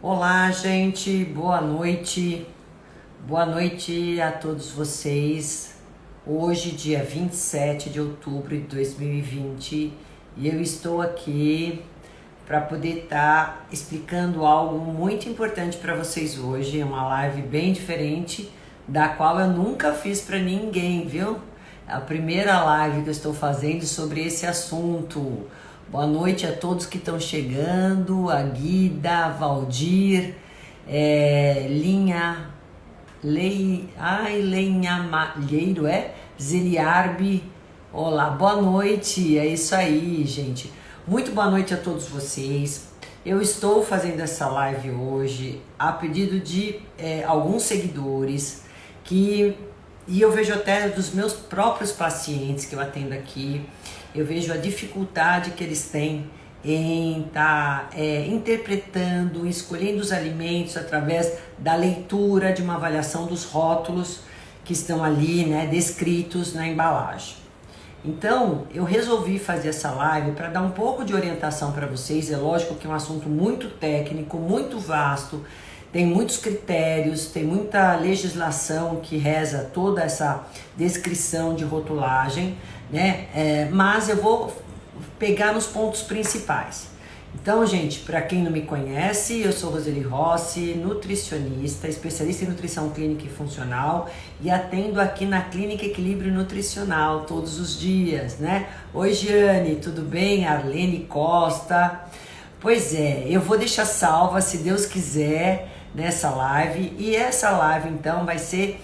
Olá, gente, boa noite. Boa noite a todos vocês. Hoje, dia 27 de outubro de 2020, e eu estou aqui para poder estar explicando algo muito importante para vocês hoje. É uma live bem diferente, da qual eu nunca fiz para ninguém, viu? É a primeira live que eu estou fazendo sobre esse assunto. Boa noite a todos que estão chegando, a Guida, a Valdir, Lenha Malheiro, Zeliarbe. Olá, boa noite, é isso aí, gente. Muito boa noite a todos vocês. Eu estou fazendo essa live hoje a pedido de alguns seguidores e eu vejo até dos meus próprios pacientes que eu atendo aqui. Eu vejo a dificuldade que eles têm em estar interpretando, escolhendo os alimentos através da leitura de uma avaliação dos rótulos que estão ali, né, descritos na embalagem. Então, eu resolvi fazer essa live para dar um pouco de orientação para vocês. É lógico que é um assunto muito técnico, muito vasto, tem muitos critérios, tem muita legislação que reza toda essa descrição de rotulagem, né? Mas eu vou pegar nos pontos principais. Então, gente, para quem não me conhece, eu sou Roseli Rossi, nutricionista, especialista em nutrição clínica e funcional, e atendo aqui na Clínica Equilíbrio Nutricional todos os dias, né? Oi, Giane, tudo bem? Arlene Costa. Pois é, eu vou deixar salva, se Deus quiser, nessa live, e essa live então vai ser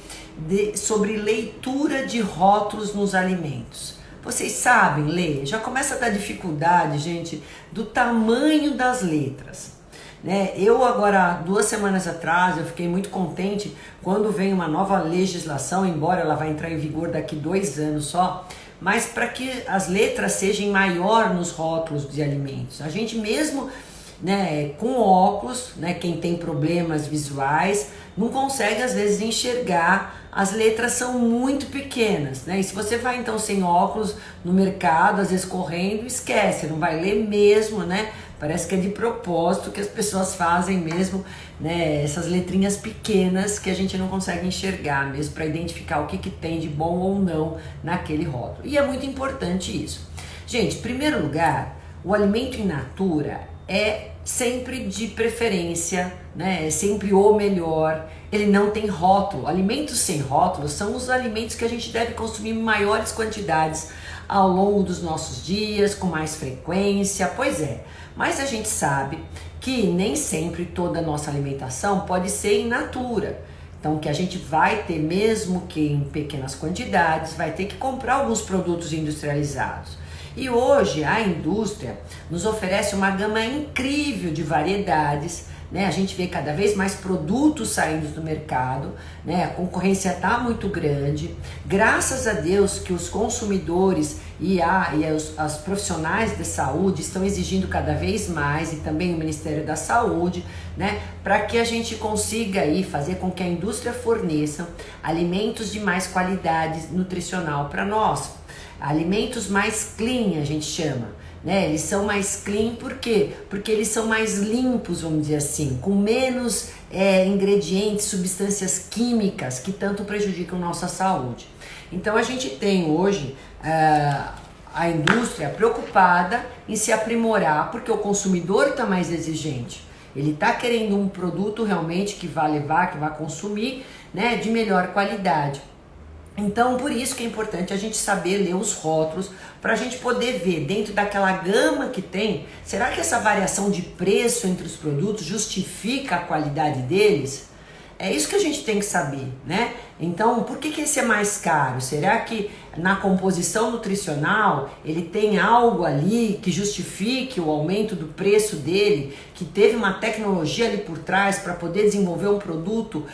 sobre leitura de rótulos nos alimentos. Vocês sabem ler? Já começa a dar dificuldade, gente, do tamanho das letras, né? Eu agora, 2 semanas atrás, eu fiquei muito contente quando vem uma nova legislação, embora ela vai entrar em vigor daqui 2 anos só, mas para que as letras sejam maior nos rótulos de alimentos. A gente mesmo, né, com óculos, né, quem tem problemas visuais, não consegue às vezes enxergar, as letras são muito pequenas, né? E se você vai então sem óculos no mercado, às vezes correndo, esquece, não vai ler mesmo, né? Parece que é de propósito que as pessoas fazem mesmo, né, essas letrinhas pequenas que a gente não consegue enxergar mesmo para identificar o que tem de bom ou não naquele rótulo. E é muito importante isso. Gente, em primeiro lugar, o alimento in natura é sempre de preferência, né? É sempre o melhor. Ele não tem rótulo. Alimentos sem rótulo são os alimentos que a gente deve consumir em maiores quantidades ao longo dos nossos dias, com mais frequência. Pois é, mas a gente sabe que nem sempre toda a nossa alimentação pode ser in natura. Então, que a gente vai ter, mesmo que em pequenas quantidades, vai ter que comprar alguns produtos industrializados. E hoje a indústria nos oferece uma gama incrível de variedades, né? A gente vê cada vez mais produtos saindo do mercado, né? A concorrência está muito grande. Graças a Deus que os consumidores e os profissionais de saúde estão exigindo cada vez mais, e também o Ministério da Saúde, né? Para que a gente consiga aí fazer com que a indústria forneça alimentos de mais qualidade nutricional para nós. Alimentos mais clean, a gente chama, né? Eles são mais clean por quê? Porque eles são mais limpos, vamos dizer assim, com menos ingredientes, substâncias químicas que tanto prejudicam nossa saúde. Então a gente tem hoje a indústria preocupada em se aprimorar, porque o consumidor está mais exigente. Ele está querendo um produto realmente que vai levar, que vai consumir, né, de melhor qualidade. Então, por isso que é importante a gente saber ler os rótulos, para a gente poder ver dentro daquela gama que tem, será que essa variação de preço entre os produtos justifica a qualidade deles? É isso que a gente tem que saber, né? Então, por que esse é mais caro? Será que na composição nutricional ele tem algo ali que justifique o aumento do preço dele, que teve uma tecnologia ali por trás para poder desenvolver um produto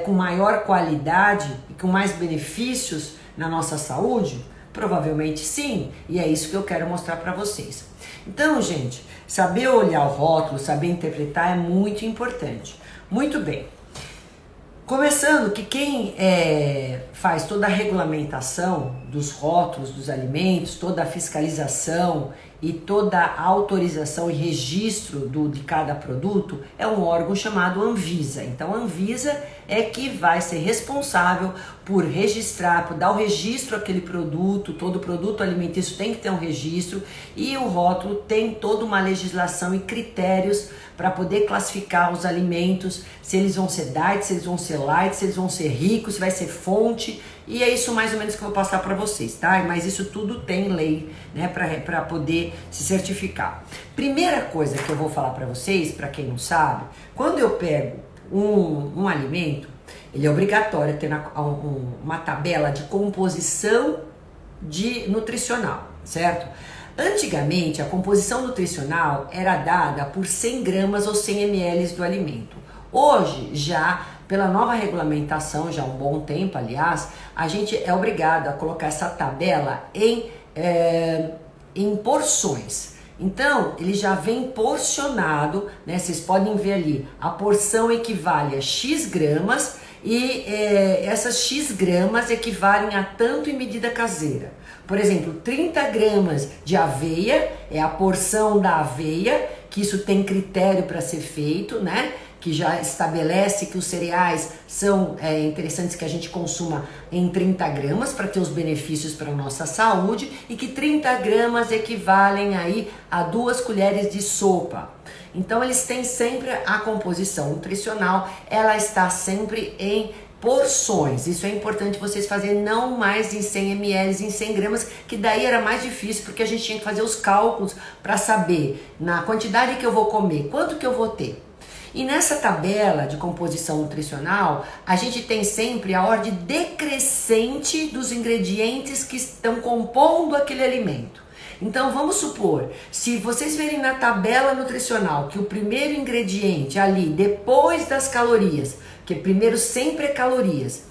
com maior qualidade e com mais benefícios na nossa saúde? Provavelmente sim, e é isso que eu quero mostrar para vocês. Então, gente, saber olhar o rótulo, saber interpretar é muito importante. Muito bem. Começando que quem faz toda a regulamentação dos rótulos dos alimentos, toda a fiscalização e toda a autorização e registro de cada produto é um órgão chamado Anvisa. Então a Anvisa é que vai ser responsável por registrar, por dar o registro àquele produto. Todo produto alimentício tem que ter um registro e o rótulo tem toda uma legislação e critérios para poder classificar os alimentos, se eles vão ser diet, se eles vão ser light, se eles vão ser ricos, se vai ser fonte, e é isso mais ou menos que eu vou passar para vocês, tá? Mas isso tudo tem lei, né, para poder se certificar. Primeira coisa que eu vou falar para vocês, para quem não sabe, quando eu pego um alimento, ele é obrigatório ter uma tabela de composição nutricional, certo? Antigamente, a composição nutricional era dada por 100 gramas ou 100 ml do alimento. Hoje, já pela nova regulamentação, já há um bom tempo, aliás, a gente é obrigado a colocar essa tabela em porções. Então, ele já vem porcionado, né? Vocês podem ver ali, a porção equivale a X gramas e essas X gramas equivalem a tanto em medida caseira. Por exemplo, 30 gramas de aveia é a porção da aveia, que isso tem critério para ser feito, né? Que já estabelece que os cereais são interessantes que a gente consuma em 30 gramas para ter os benefícios para a nossa saúde e que 30 gramas equivalem aí a 2 colheres de sopa. Então eles têm sempre a composição nutricional, ela está sempre em porções. Isso é importante vocês fazerem, não mais em 100 ml, em 100 gramas, que daí era mais difícil porque a gente tinha que fazer os cálculos para saber na quantidade que eu vou comer, quanto que eu vou ter. E nessa tabela de composição nutricional, a gente tem sempre a ordem decrescente dos ingredientes que estão compondo aquele alimento. Então vamos supor, se vocês verem na tabela nutricional que o primeiro ingrediente ali, depois das calorias, que primeiro sempre é calorias,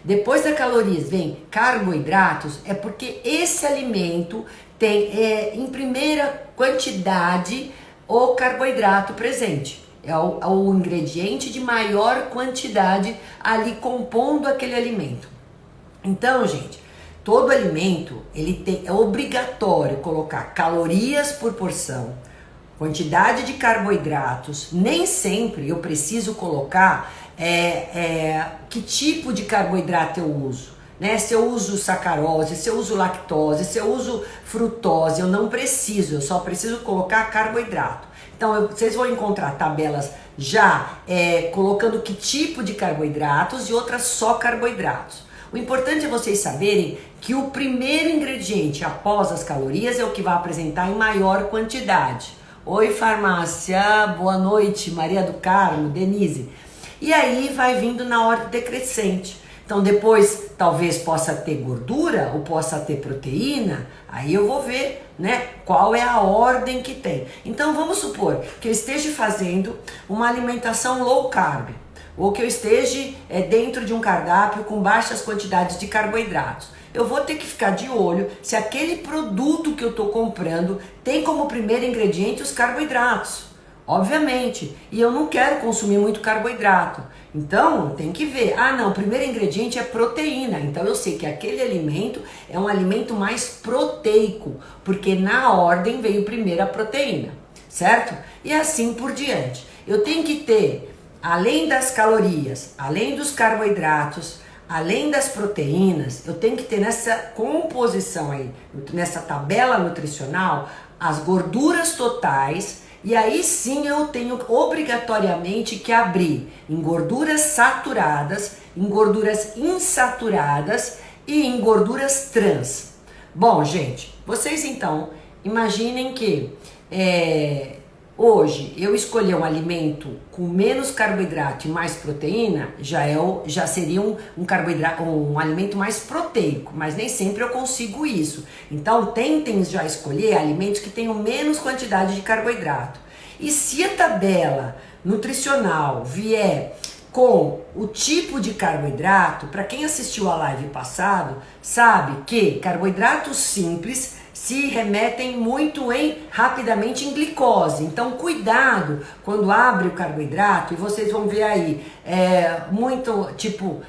depois das calorias vem carboidratos, é porque esse alimento tem em primeira quantidade o carboidrato presente. É o ingrediente de maior quantidade ali compondo aquele alimento. Então, gente, todo alimento é obrigatório colocar calorias por porção, quantidade de carboidratos. Nem sempre eu preciso colocar que tipo de carboidrato eu uso, né? Se eu uso sacarose, se eu uso lactose, se eu uso frutose, eu não preciso, eu só preciso colocar carboidrato. Então vocês vão encontrar tabelas já colocando que tipo de carboidratos e outras só carboidratos. O importante é vocês saberem que o primeiro ingrediente após as calorias é o que vai apresentar em maior quantidade. Oi farmácia, boa noite, Maria do Carmo, Denise. E aí vai vindo na ordem decrescente. Então depois talvez possa ter gordura ou possa ter proteína, aí eu vou ver, né, qual é a ordem que tem. Então vamos supor que eu esteja fazendo uma alimentação low carb, ou que eu esteja dentro de um cardápio com baixas quantidades de carboidratos. Eu vou ter que ficar de olho se aquele produto que eu estou comprando tem como primeiro ingrediente os carboidratos. Obviamente, e eu não quero consumir muito carboidrato. Então, tem que ver. Ah, não, o primeiro ingrediente é proteína. Então, eu sei que aquele alimento é um alimento mais proteico, porque na ordem veio primeiro a proteína, certo? E assim por diante. Eu tenho que ter, além das calorias, além dos carboidratos, além das proteínas, eu tenho que ter nessa composição aí, nessa tabela nutricional, as gorduras totais. E aí sim eu tenho obrigatoriamente que abrir em gorduras saturadas, em gorduras insaturadas e em gorduras trans. Bom, gente, vocês então imaginem que hoje eu escolher um alimento com menos carboidrato e mais proteína, já seria um alimento mais proteico, mas nem sempre eu consigo isso. Então tentem já escolher alimentos que tenham menos quantidade de carboidrato. E se a tabela nutricional vier com o tipo de carboidrato, para quem assistiu a live passado, sabe que carboidratos simples se remetem muito rapidamente em glicose. Então cuidado quando abre o carboidrato, e vocês vão ver aí muito tipo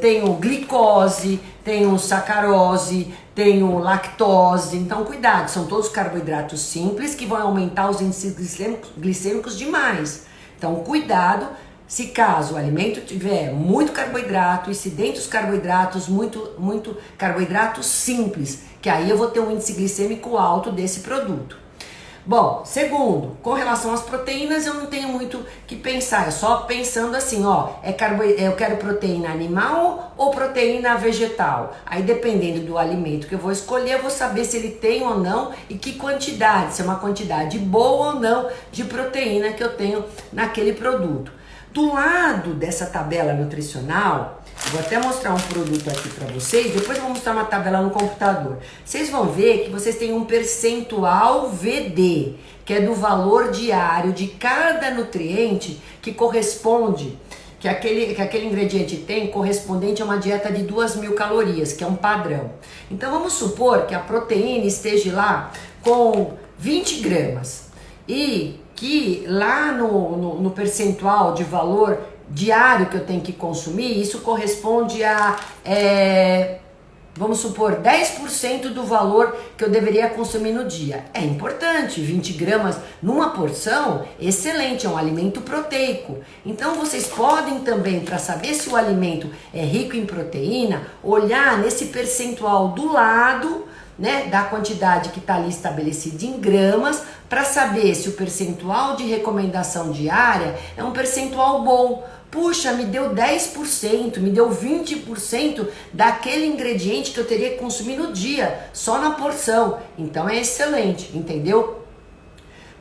tenho glicose, tenho sacarose, tenho lactose. Então cuidado, são todos carboidratos simples que vão aumentar os índices glicêmicos demais. Então cuidado se caso o alimento tiver muito carboidrato e se dentro dos carboidratos muito carboidratos simples, que aí eu vou ter um índice glicêmico alto desse produto. Bom, segundo, com relação às proteínas eu não tenho muito que pensar, é só pensando assim, ó, eu quero proteína animal ou proteína vegetal. Aí dependendo do alimento que eu vou escolher, eu vou saber se ele tem ou não e que quantidade, se é uma quantidade boa ou não de proteína que eu tenho naquele produto. Do lado dessa tabela nutricional, eu vou até mostrar um produto aqui para vocês, depois eu vou mostrar uma tabela no computador. Vocês vão ver que vocês têm um percentual VD, que é do valor diário de cada nutriente que corresponde, que aquele ingrediente tem correspondente a uma dieta de 2.000 calorias, que é um padrão. Então vamos supor que a proteína esteja lá com 20 gramas e que lá no percentual de valor diário que eu tenho que consumir, isso corresponde a, vamos supor, 10% do valor que eu deveria consumir no dia. É importante, 20 gramas numa porção, excelente, é um alimento proteico. Então vocês podem também, para saber se o alimento é rico em proteína, olhar nesse percentual do lado, né, da quantidade que está ali estabelecida em gramas, para saber se o percentual de recomendação diária é um percentual bom. Puxa, me deu 10%, me deu 20% daquele ingrediente que eu teria que consumir no dia, só na porção. Então é excelente, entendeu?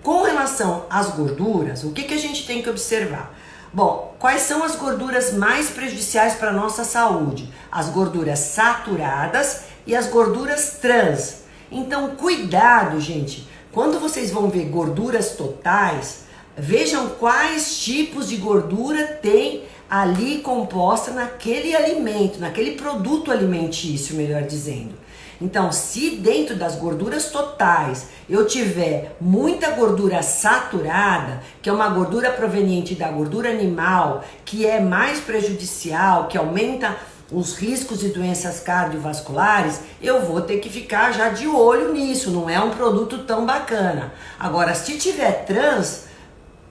Com relação às gorduras, o que a gente tem que observar? Bom, quais são as gorduras mais prejudiciais para a nossa saúde? As gorduras saturadas e as gorduras trans. Então, cuidado, gente. Quando vocês vão ver gorduras totais, vejam quais tipos de gordura tem ali composta naquele alimento, naquele produto alimentício, melhor dizendo. Então, se dentro das gorduras totais eu tiver muita gordura saturada, que é uma gordura proveniente da gordura animal, que é mais prejudicial, que aumenta os riscos de doenças cardiovasculares, eu vou ter que ficar já de olho nisso, não é um produto tão bacana. Agora, se tiver trans,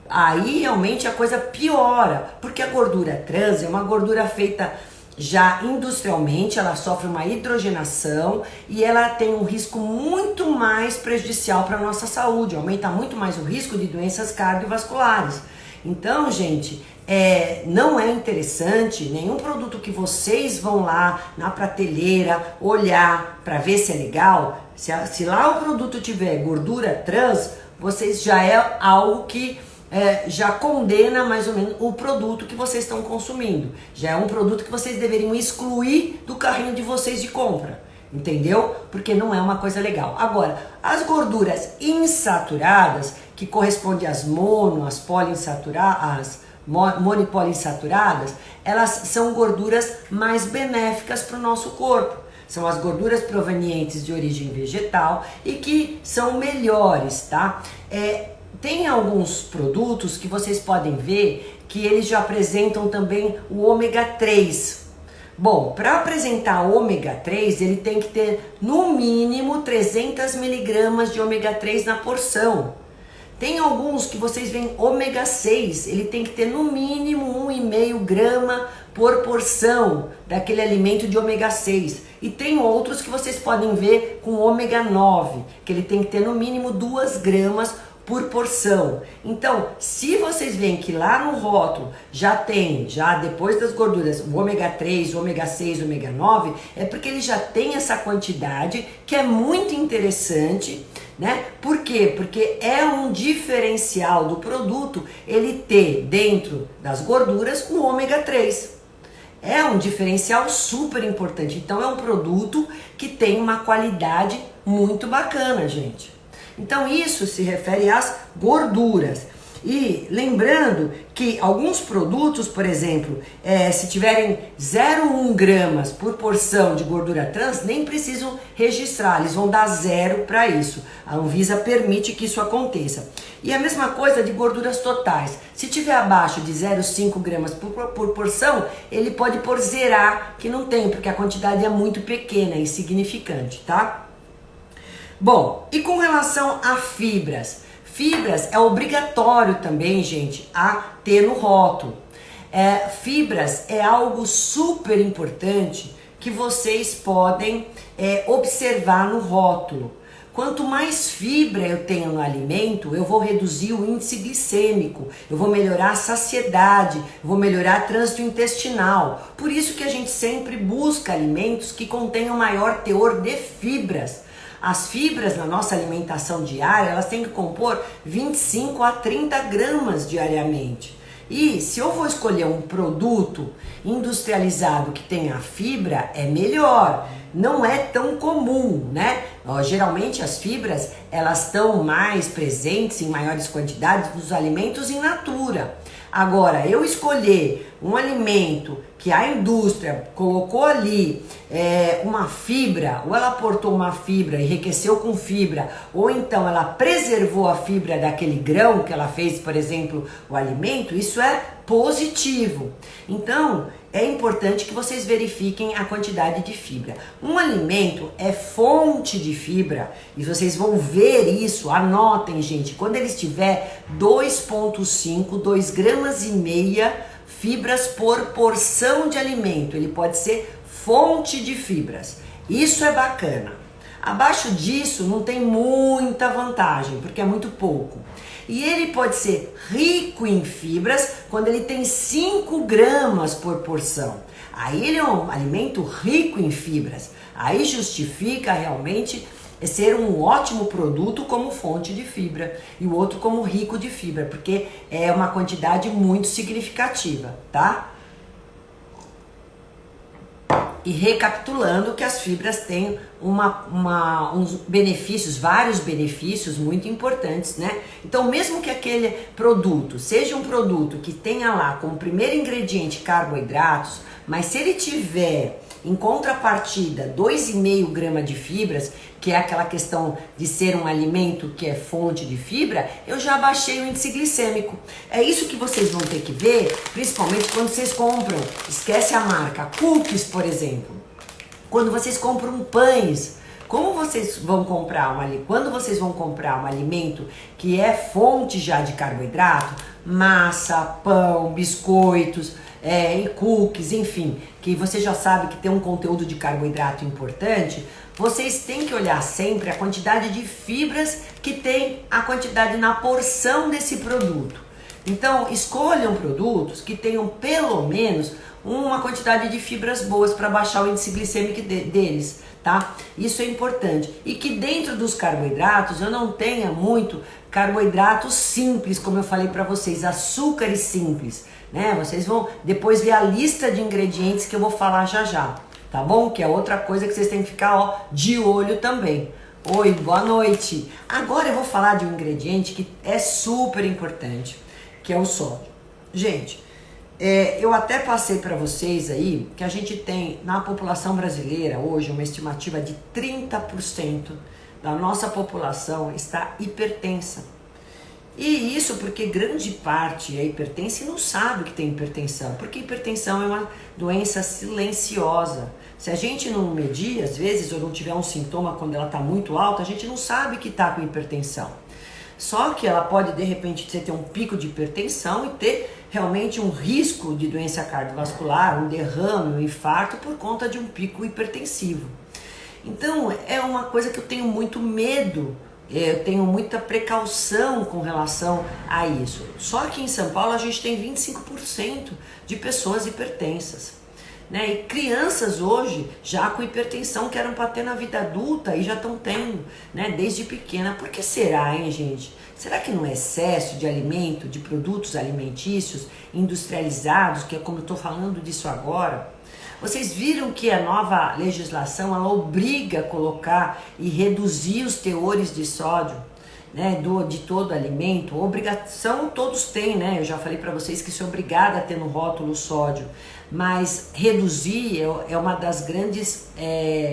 aí realmente a coisa piora, porque a gordura trans é uma gordura feita já industrialmente, ela sofre uma hidrogenação e ela tem um risco muito mais prejudicial para a nossa saúde, aumenta muito mais o risco de doenças cardiovasculares. Então, gente, não é interessante nenhum produto que vocês vão lá na prateleira olhar para ver se é legal. Se lá o produto tiver gordura trans, vocês já é algo que já condena mais ou menos o produto que vocês estão consumindo. Já é um produto que vocês deveriam excluir do carrinho de vocês de compra. Entendeu? Porque não é uma coisa legal. Agora, as gorduras insaturadas, que correspondem às mono e poliinsaturadas, elas são gorduras mais benéficas para o nosso corpo. São as gorduras provenientes de origem vegetal e que são melhores, tá? Tem alguns produtos que vocês podem ver que eles já apresentam também o ômega 3. Bom, para apresentar ômega 3, ele tem que ter no mínimo 300 miligramas de ômega 3 na porção. Tem alguns que vocês veem ômega 6, ele tem que ter no mínimo 1,5 grama por porção daquele alimento de ômega 6. E tem outros que vocês podem ver com ômega 9, que ele tem que ter no mínimo 2 gramas por porção. Então, se vocês veem que lá no rótulo já depois das gorduras, o ômega 3, o ômega 6, o ômega 9, é porque ele já tem essa quantidade que é muito interessante, né? Por quê? Porque é um diferencial do produto ele ter dentro das gorduras o ômega 3. É um diferencial super importante. Então, é um produto que tem uma qualidade muito bacana, gente. Então isso se refere às gorduras. E lembrando que alguns produtos, por exemplo, se tiverem 0,1 gramas por porção de gordura trans, nem precisam registrar, eles vão dar 0 para isso. A Anvisa permite que isso aconteça. E a mesma coisa de gorduras totais. Se tiver abaixo de 0,5 gramas por porção, ele pode pôr zerar, que não tem, porque a quantidade é muito pequena e insignificante, tá? Bom, e com relação a fibras? Fibras é obrigatório também, gente, a ter no rótulo. Fibras é algo super importante que vocês podem observar no rótulo. Quanto mais fibra eu tenho no alimento, eu vou reduzir o índice glicêmico, eu vou melhorar a saciedade, eu vou melhorar trânsito intestinal. Por isso que a gente sempre busca alimentos que contenham maior teor de fibras. As fibras na nossa alimentação diária, elas têm que compor 25 a 30 gramas diariamente. E se eu vou escolher um produto industrializado que tenha fibra, é melhor. Não é tão comum, né? Geralmente as fibras, elas estão mais presentes em maiores quantidades nos alimentos in natura. Agora, eu escolher um alimento que a indústria colocou ali uma fibra, ou ela aportou uma fibra, enriqueceu com fibra, ou então ela preservou a fibra daquele grão que ela fez, por exemplo, o alimento, isso é positivo. Então, é importante que vocês verifiquem a quantidade de fibra. Um alimento é fonte de fibra, e vocês vão ver isso, anotem, gente, quando ele estiver 2,5, 2 gramas e meia fibras por porção de alimento. Ele pode ser fonte de fibras. Isso é bacana. Abaixo disso não tem muita vantagem, porque é muito pouco. E ele pode ser rico em fibras quando ele tem 5 gramas por porção. Aí ele é um alimento rico em fibras. Aí justifica realmente ser um ótimo produto como fonte de fibra e o outro como rico de fibra, porque é uma quantidade muito significativa, tá? E recapitulando que as fibras têm uns benefícios, vários benefícios muito importantes, né? Então, mesmo que aquele produto seja um produto que tenha lá como primeiro ingrediente carboidratos, mas se ele tiver em contrapartida 2,5 gramas de fibras, que é aquela questão de ser um alimento que é fonte de fibra, eu já baixei o índice glicêmico. É isso que vocês vão ter que ver, principalmente quando vocês compram, esquece a marca, cookies, por exemplo. Quando vocês compram pães, como vocês vão comprar quando vocês vão comprar um alimento que é fonte já de carboidrato, massa, pão, biscoitos, e cookies, enfim, que você já sabe que tem um conteúdo de carboidrato importante, vocês têm que olhar sempre a quantidade de fibras que tem a quantidade na porção desse produto. Então, escolham produtos que tenham pelo menos uma quantidade de fibras boas para baixar o índice glicêmico deles, tá? Isso é importante. E que dentro dos carboidratos eu não tenha muito carboidratos simples, como eu falei para vocês, açúcares simples, né? Vocês vão depois ver a lista de ingredientes que eu vou falar já já, tá bom? Que é outra coisa que vocês têm que ficar de olho também. Oi, boa noite. Agora eu vou falar de um ingrediente que é super importante, que é o sódio. Gente, eu até passei para vocês aí que a gente tem na população brasileira hoje uma estimativa de 30% da nossa população está hipertensa. E isso porque grande parte é hipertensa e não sabe que tem hipertensão, porque hipertensão é uma doença silenciosa. Se a gente não medir, às vezes, ou não tiver um sintoma quando ela está muito alta, a gente não sabe que está com hipertensão. Só que ela pode, de repente, você ter um pico de hipertensão e ter realmente um risco de doença cardiovascular, um derrame, um infarto por conta de um pico hipertensivo. Então, é uma coisa que eu tenho muito medo, eu tenho muita precaução com relação a isso. Só que em São Paulo a gente tem 25% de pessoas hipertensas, né? E crianças hoje já com hipertensão que eram para ter na vida adulta e já estão tendo, né? Desde pequena. Por que será, hein, gente? Será que não é excesso de alimento, de produtos alimentícios industrializados, que é como eu estou falando disso agora? Vocês viram que a nova legislação ela obriga a colocar e reduzir os teores de sódio. né, de todo alimento, obrigação todos têm, né? Eu já falei para vocês que sou obrigada a ter no rótulo sódio, mas reduzir é uma das grandes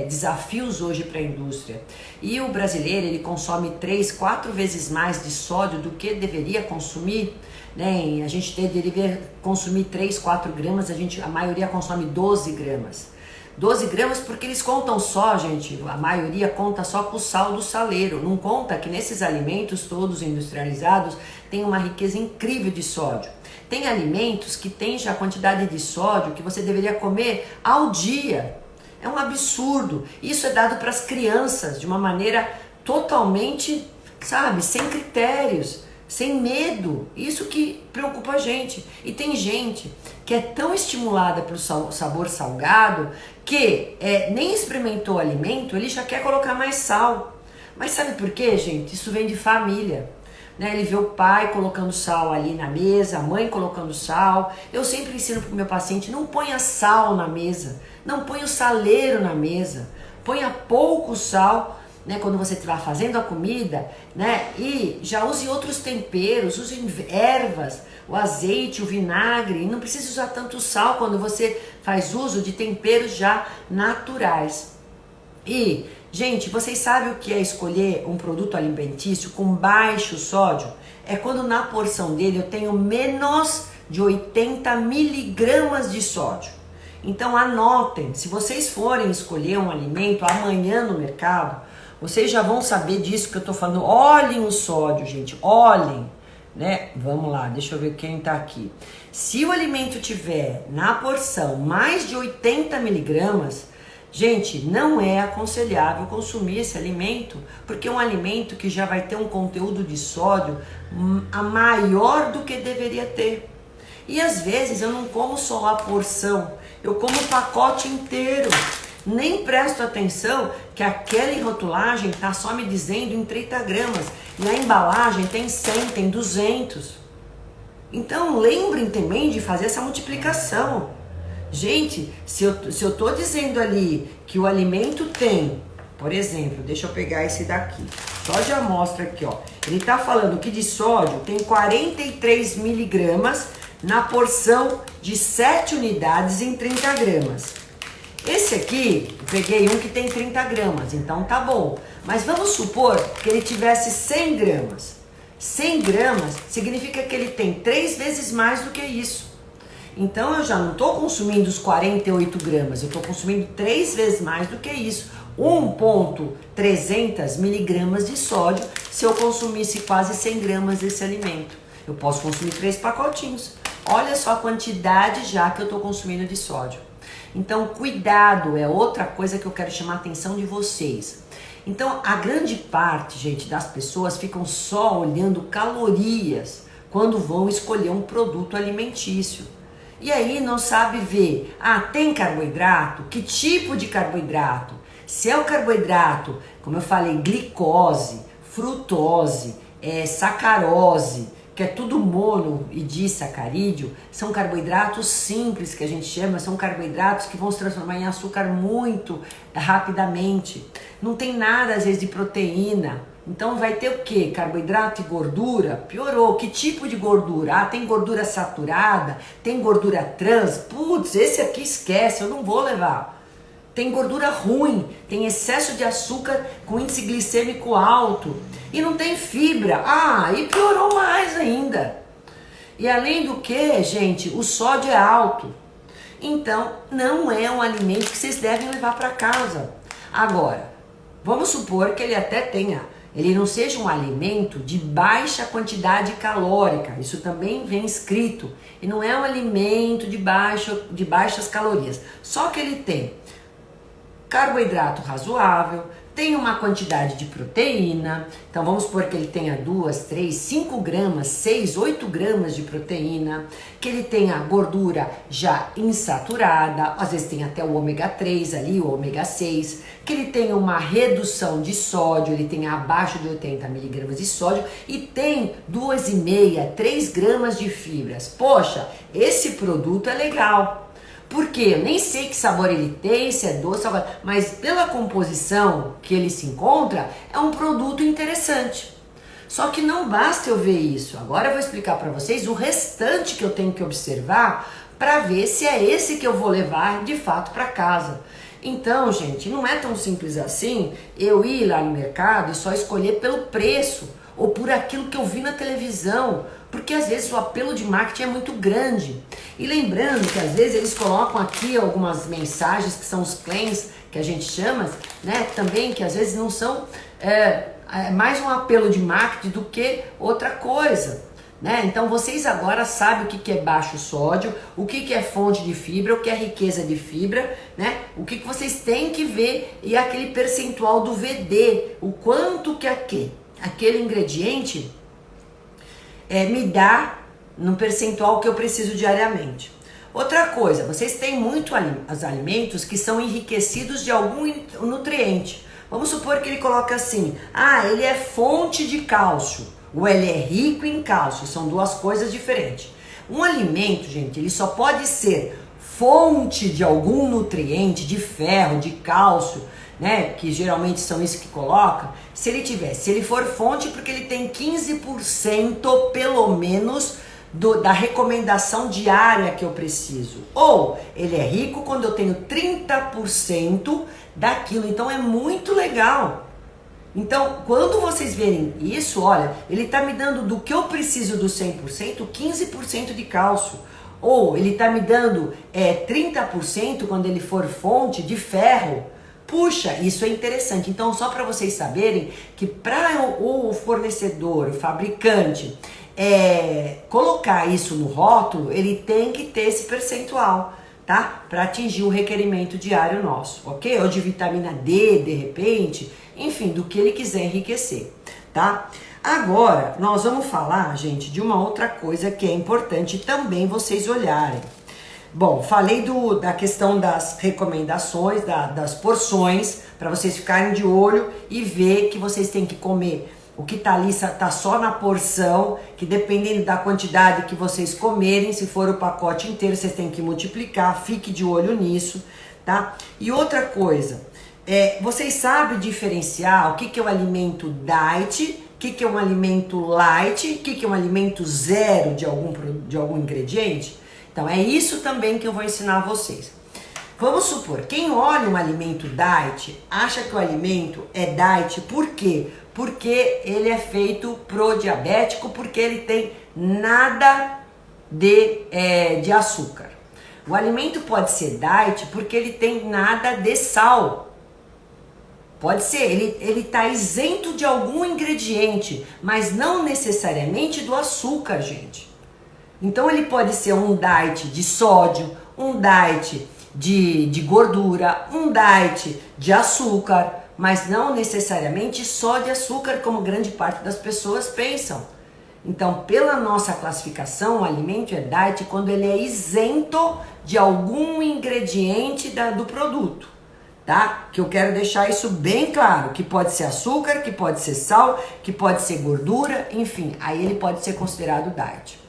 desafios hoje para a indústria. E o brasileiro, ele consome 3, 4 vezes mais de sódio do que deveria consumir, né? A gente deveria consumir 3, 4 gramas, a maioria consome 12 gramas. 12 gramas porque eles contam só, gente, a maioria conta só com o sal do saleiro, não conta que nesses alimentos todos industrializados tem uma riqueza incrível de sódio. Tem alimentos que tem já quantidade de sódio que você deveria comer ao dia. É um absurdo. Isso é dado para as crianças de uma maneira totalmente, sabe, sem critérios, sem medo. Isso que preocupa a gente. E tem gente que é tão estimulada pelo sabor salgado que nem experimentou o alimento, ele já quer colocar mais sal. Mas sabe por quê, gente? Isso vem de família. Né? Ele vê o pai colocando sal ali na mesa, a mãe colocando sal. Eu sempre ensino para o meu paciente, não ponha sal na mesa, não ponha o saleiro na mesa, ponha pouco sal, né, quando você estiver fazendo a comida, né, e já use outros temperos, use ervas, o azeite, o vinagre, não precisa usar tanto sal quando você faz uso de temperos já naturais. E, gente, vocês sabem o que é escolher um produto alimentício com baixo sódio? É quando na porção dele eu tenho menos de 80 miligramas de sódio. Então anotem, se vocês forem escolher um alimento amanhã no mercado, vocês já vão saber disso que eu tô falando. Olhem o sódio, gente, olhem, né? Vamos lá, deixa eu ver quem tá aqui. Se o alimento tiver na porção mais de 80 miligramas, gente, não é aconselhável consumir esse alimento, porque é um alimento que já vai ter um conteúdo de sódio a maior do que deveria ter. E às vezes eu não como só a porção, eu como o pacote inteiro. Nem presto atenção que aquela rotulagem está só me dizendo em 30 gramas e a embalagem tem 100, tem 200. Então lembrem também de fazer essa multiplicação. Gente, se eu tô dizendo ali que o alimento tem, por exemplo, deixa eu pegar esse daqui, só de amostra aqui, ó. Ele tá falando que de sódio tem 43 miligramas na porção de 7 unidades em 30 gramas. Esse aqui, eu peguei um que tem 30 gramas, então tá bom. Mas vamos supor que ele tivesse 100 gramas. 100 gramas significa que ele tem 3 vezes mais do que isso. Então eu já não estou consumindo os 48 gramas, eu estou consumindo 3 vezes mais do que isso. 1,300 miligramas de sódio se eu consumisse quase 100 gramas desse alimento. Eu posso consumir 3 pacotinhos. Olha só a quantidade já que eu estou consumindo de sódio. Então, cuidado é outra coisa que eu quero chamar a atenção de vocês. Então, a grande parte, gente, das pessoas ficam só olhando calorias quando vão escolher um produto alimentício. E aí não sabe ver, tem carboidrato? Que tipo de carboidrato? Se é o carboidrato, como eu falei, glicose, frutose, sacarose, que é tudo mono e disacarídeo, são carboidratos simples que a gente chama, são carboidratos que vão se transformar em açúcar muito rapidamente. Não tem nada, às vezes, de proteína. Então vai ter o quê? Carboidrato e gordura? Piorou. Que tipo de gordura? Tem gordura saturada? Tem gordura trans? Putz, esse aqui esquece, eu não vou levar. Tem gordura ruim, tem excesso de açúcar com índice glicêmico alto e não tem fibra. E piorou mais ainda. E além do que, gente, o sódio é alto. Então, não é um alimento que vocês devem levar para casa. Agora, vamos supor que ele até ele não seja um alimento de baixa quantidade calórica. Isso também vem escrito. E não é um alimento de baixas calorias. Só que ele tem carboidrato razoável, tem uma quantidade de proteína, então vamos supor que ele tenha 2, 3, 5 gramas, 6, 8 gramas de proteína, que ele tenha gordura já insaturada, às vezes tem até o ômega 3 ali, o ômega 6, que ele tenha uma redução de sódio, ele tenha abaixo de 80 miligramas de sódio e tem 2,5, 3 gramas de fibras. Poxa, esse produto é legal. Porque eu nem sei que sabor ele tem, se é doce, salgado, mas pela composição que ele se encontra, é um produto interessante. Só que não basta eu ver isso. Agora eu vou explicar para vocês o restante que eu tenho que observar para ver se é esse que eu vou levar de fato para casa. Então, gente, não é tão simples assim eu ir lá no mercado e só escolher pelo preço ou por aquilo que eu vi na televisão, porque às vezes o apelo de marketing é muito grande. E lembrando que às vezes eles colocam aqui algumas mensagens que são os claims que a gente chama, né, também que às vezes não são mais um apelo de marketing do que outra coisa. Né? Então vocês agora sabem o que é baixo sódio, o que é fonte de fibra, o que é riqueza de fibra, né? O que vocês têm que ver e aquele percentual do VD, o quanto que aquele ingrediente me dá no percentual que eu preciso diariamente. Outra coisa, vocês têm muito os alimentos que são enriquecidos de algum nutriente. Vamos supor que ele coloca assim, ele é fonte de cálcio. Ou ele é rico em cálcio, são duas coisas diferentes. Um alimento, gente, ele só pode ser fonte de algum nutriente, de ferro, de cálcio, né, que geralmente são isso que coloca, se ele for fonte porque ele tem 15% pelo menos da recomendação diária que eu preciso. Ou ele é rico quando eu tenho 30% daquilo, então é muito legal. Então, quando vocês verem isso, olha, ele está me dando do que eu preciso do 100%, 15% de cálcio. Ou ele está me dando 30% quando ele for fonte de ferro. Puxa, isso é interessante. Então, só para vocês saberem que para o fornecedor, o fabricante, colocar isso no rótulo, ele tem que ter esse percentual, tá? Para atingir o requerimento diário nosso, ok? Ou de vitamina D, de repente, enfim, do que ele quiser enriquecer, tá? Agora, nós vamos falar, gente, de uma outra coisa que é importante também vocês olharem. Bom, falei da questão das recomendações, das porções, para vocês ficarem de olho e ver que vocês têm que comer. O que tá ali tá só na porção, que dependendo da quantidade que vocês comerem, se for o pacote inteiro, vocês têm que multiplicar, fique de olho nisso, tá? E outra coisa, vocês sabem diferenciar o que é um alimento diet, o que é um alimento light, o que é um alimento zero de algum ingrediente? Então é isso também que eu vou ensinar a vocês. Vamos supor, quem olha um alimento diet, acha que o alimento é diet, por quê? Porque ele é feito pro diabético, porque ele tem nada de açúcar. O alimento pode ser diet porque ele tem nada de sal. Pode ser, ele está isento de algum ingrediente, mas não necessariamente do açúcar, gente. Então ele pode ser um diet de sódio, um diet de gordura, um diet de açúcar, mas não necessariamente só de açúcar, como grande parte das pessoas pensam. Então, pela nossa classificação, o alimento é diet quando ele é isento de algum ingrediente do produto, tá? Que eu quero deixar isso bem claro, que pode ser açúcar, que pode ser sal, que pode ser gordura, enfim, aí ele pode ser considerado diet.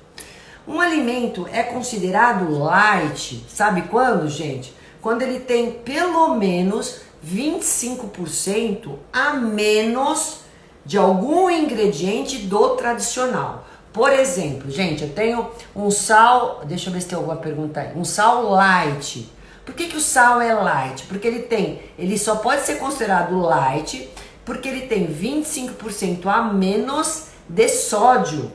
Um alimento é considerado light, sabe quando, gente? Quando ele tem pelo menos 25% a menos de algum ingrediente do tradicional. Por exemplo, gente, eu tenho um sal, deixa eu ver se tem alguma pergunta aí, um sal light. Por que o sal é light? Porque ele só pode ser considerado light porque ele tem 25% a menos de sódio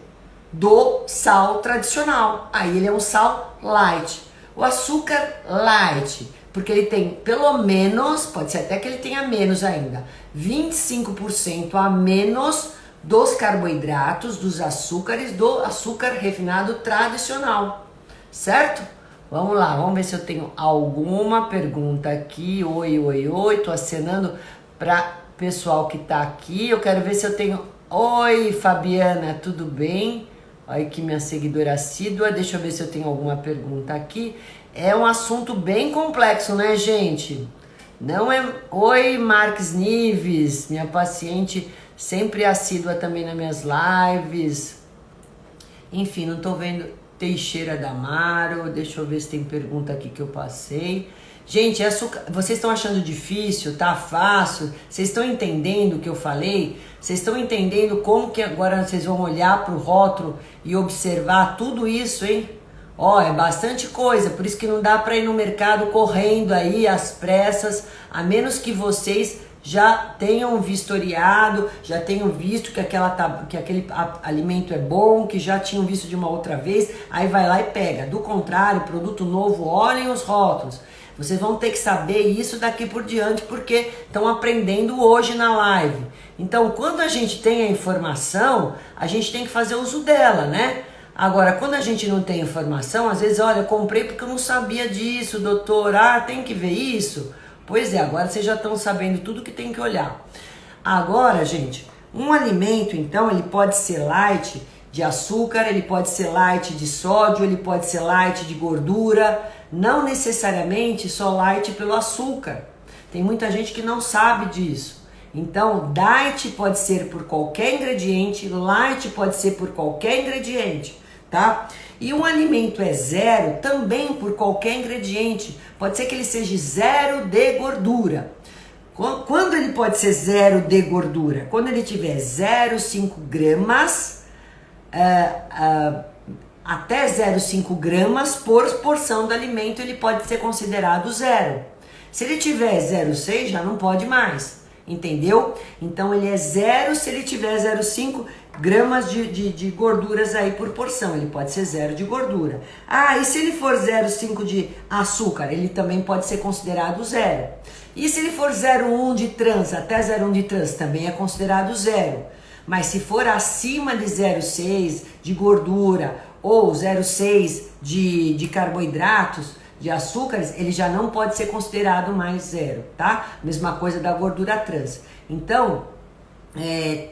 do sal tradicional. Aí ele é um sal light. O açúcar light, porque ele tem pelo menos, pode ser até que ele tenha menos ainda, 25% a menos dos carboidratos, dos açúcares, do açúcar refinado tradicional, certo? Vamos lá, vamos ver se eu tenho alguma pergunta aqui. Oi, tô acenando para pessoal que tá aqui. Eu quero ver se eu tenho... Oi, Fabiana, tudo bem? Olha aqui minha seguidora assídua, deixa eu ver se eu tenho alguma pergunta aqui. É um assunto bem complexo, né, gente? Não é... Oi, Marques Nives, minha paciente sempre assídua também nas minhas lives. Enfim, não tô vendo... Teixeira da Amaro, deixa eu ver se tem pergunta aqui que eu passei. Gente, açúcar, vocês estão achando difícil, tá fácil? Vocês estão entendendo o que eu falei? Vocês estão entendendo como que agora vocês vão olhar para o rótulo e observar tudo isso, hein? Ó, é bastante coisa, por isso que não dá para ir no mercado correndo aí às pressas, a menos que vocês já tenham vistoriado, já tenham visto que aquele alimento é bom, que já tinham visto de uma outra vez, aí vai lá e pega. Do contrário, produto novo, olhem os rótulos. Vocês vão ter que saber isso daqui por diante, porque estão aprendendo hoje na live. Então, quando a gente tem a informação, a gente tem que fazer uso dela, né? Agora, quando a gente não tem informação, às vezes, olha, eu comprei porque eu não sabia disso, doutor, tem que ver isso. Pois é, agora vocês já estão sabendo tudo que tem que olhar. Agora, gente, um alimento, então, ele pode ser light de açúcar, ele pode ser light de sódio, ele pode ser light de gordura, não necessariamente só light pelo açúcar. Tem muita gente que não sabe disso. Então, diet pode ser por qualquer ingrediente, light pode ser por qualquer ingrediente, tá? E um alimento é zero também por qualquer ingrediente. Pode ser que ele seja zero de gordura. Quando ele pode ser zero de gordura? Quando ele tiver 0,5 gramas, até 0,5 gramas por porção do alimento, ele pode ser considerado zero. Se ele tiver 0,6, já não pode mais. Entendeu? Então ele é zero se ele tiver 0,5 gramas de gorduras aí por porção. Ele pode ser zero de gordura. E se ele for 0,5 de açúcar, ele também pode ser considerado zero. E se ele for 0,1 de trans, até 0,1 de trans, também é considerado zero. Mas se for acima de 0,6 de gordura ou 0,6 de carboidratos, de açúcares, ele já não pode ser considerado mais zero, tá? Mesma coisa da gordura trans. Então,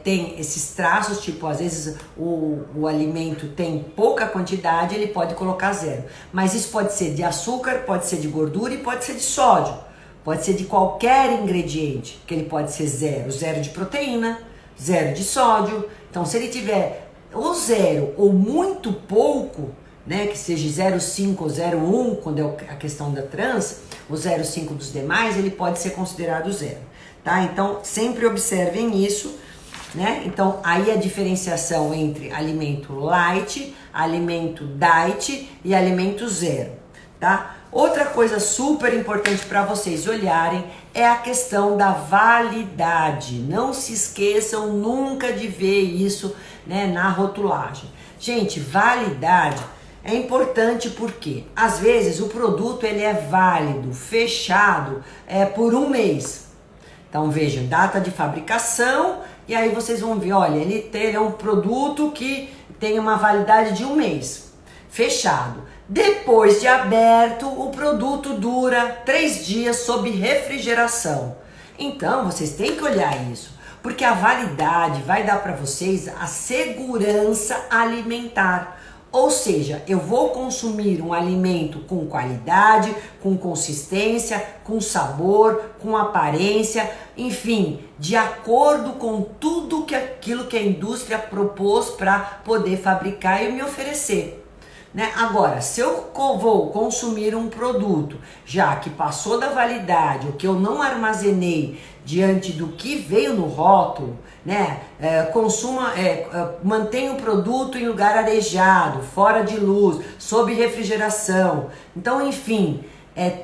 tem esses traços, tipo, às vezes o alimento tem pouca quantidade, ele pode colocar zero. Mas isso pode ser de açúcar, pode ser de gordura e pode ser de sódio. Pode ser de qualquer ingrediente, que ele pode ser zero. Zero de proteína, zero de sódio. Então, se ele tiver ou zero ou muito pouco, né, que seja 0,5 ou 0,1, quando é a questão da trans, o 0,5 dos demais, ele pode ser considerado zero, tá? Então, sempre observem isso, né? Então, aí a diferenciação entre alimento light, alimento diet e alimento zero, tá? Outra coisa super importante para vocês olharem é a questão da validade. Não se esqueçam nunca de ver isso, né, na rotulagem. Gente, validade é importante porque, às vezes, o produto ele é válido, fechado, por um mês. Então, vejam, data de fabricação, e aí vocês vão ver, olha, ele é um produto que tem uma validade de um mês, fechado. Depois de aberto, o produto dura 3 dias sob refrigeração. Então, vocês têm que olhar isso, porque a validade vai dar para vocês a segurança alimentar. Ou seja, eu vou consumir um alimento com qualidade, com consistência, com sabor, com aparência, enfim, de acordo com tudo aquilo que a indústria propôs para poder fabricar e me oferecer. Né? Agora, se eu vou consumir um produto já que passou da validade, ou que eu não armazenei diante do que veio no rótulo, né? Mantenha o produto em lugar arejado, fora de luz, sob refrigeração. Então, enfim,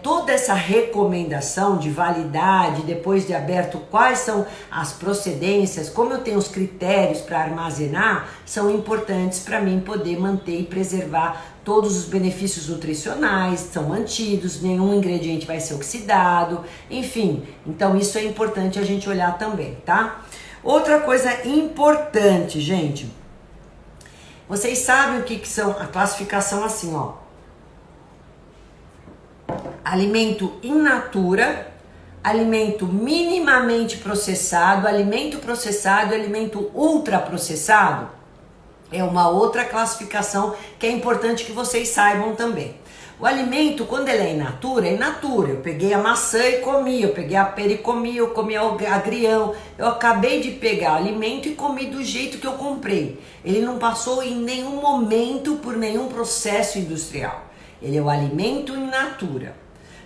toda essa recomendação de validade, depois de aberto, quais são as procedências, como eu tenho os critérios para armazenar, são importantes para mim poder manter e preservar todos os benefícios nutricionais, são mantidos, nenhum ingrediente vai ser oxidado, enfim. Então isso é importante a gente olhar também, tá? Outra coisa importante, gente, vocês sabem o que são a classificação assim, ó. Alimento in natura, alimento minimamente processado, alimento processado e alimento ultraprocessado. É uma outra classificação que é importante que vocês saibam também. O alimento, quando ele é in natura, é in natura. Eu peguei a maçã e comi, eu peguei a pera e comi, eu comi o agrião. Eu acabei de pegar o alimento e comi do jeito que eu comprei. Ele não passou em nenhum momento por nenhum processo industrial. Ele é o alimento in natura.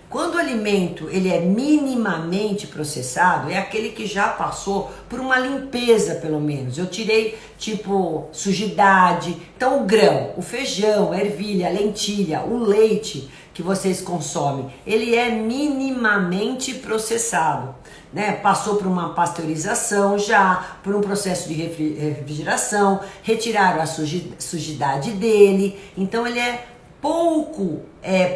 Quando o alimento ele é minimamente processado, é aquele que já passou por uma limpeza, pelo menos. Eu tirei, tipo, sujidade. Então, o grão, o feijão, a ervilha, a lentilha, o leite que vocês consomem, ele é minimamente processado, né? Passou por uma pasteurização já, por um processo de refrigeração, retiraram a sujidade dele, então ele é pouco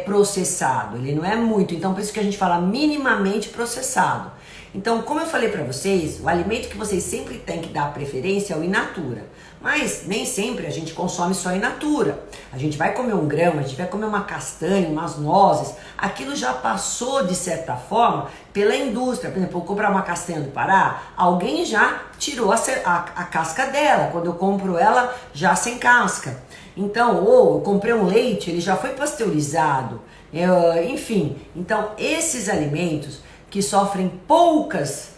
processado, ele não é muito, então por isso que a gente fala minimamente processado. Então, como eu falei para vocês, o alimento que vocês sempre têm que dar preferência é o in natura. Mas nem sempre a gente consome só in natura. A gente vai comer um grão, a gente vai comer uma castanha, umas nozes. Aquilo já passou, de certa forma, pela indústria. Por exemplo, eu comprar uma castanha do Pará, alguém já tirou a casca dela. Quando eu compro ela já sem casca. Então, ou eu comprei um leite, ele já foi pasteurizado. Enfim, então esses alimentos que sofrem poucas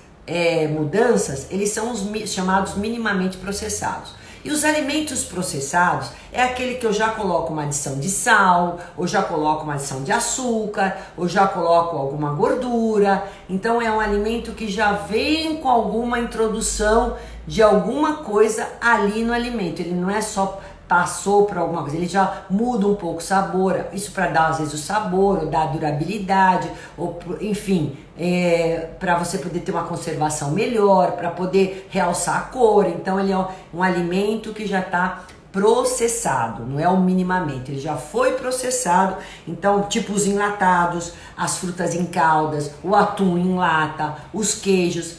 mudanças, eles são os chamados minimamente processados. E os alimentos processados é aquele que eu já coloco uma adição de sal, ou já coloco uma adição de açúcar, ou já coloco alguma gordura. Então é um alimento que já vem com alguma introdução de alguma coisa ali no alimento. Ele não é só passou por alguma coisa, ele já muda um pouco o sabor, isso para dar às vezes o sabor, ou dar durabilidade, ou enfim, para você poder ter uma conservação melhor, para poder realçar a cor. Então ele é um alimento que já está processado, não é o minimamente, ele já foi processado. Então, tipo os enlatados, as frutas em caldas, o atum em lata, os queijos,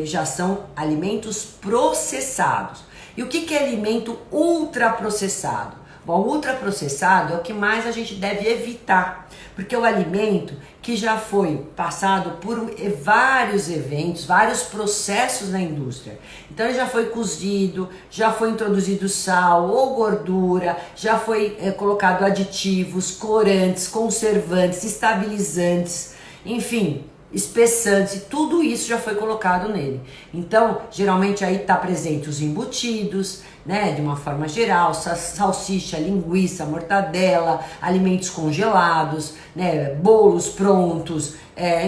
já são alimentos processados. E o que é alimento ultraprocessado? Bom, o ultraprocessado é o que mais a gente deve evitar, porque é o alimento que já foi passado por vários eventos, vários processos na indústria. Então ele já foi cozido, já foi introduzido sal ou gordura, já foi colocado aditivos, corantes, conservantes, estabilizantes, enfim, espessantes, tudo isso já foi colocado nele. Então, geralmente aí está presente os embutidos, né, de uma forma geral, salsicha, linguiça, mortadela, alimentos congelados, né, bolos prontos,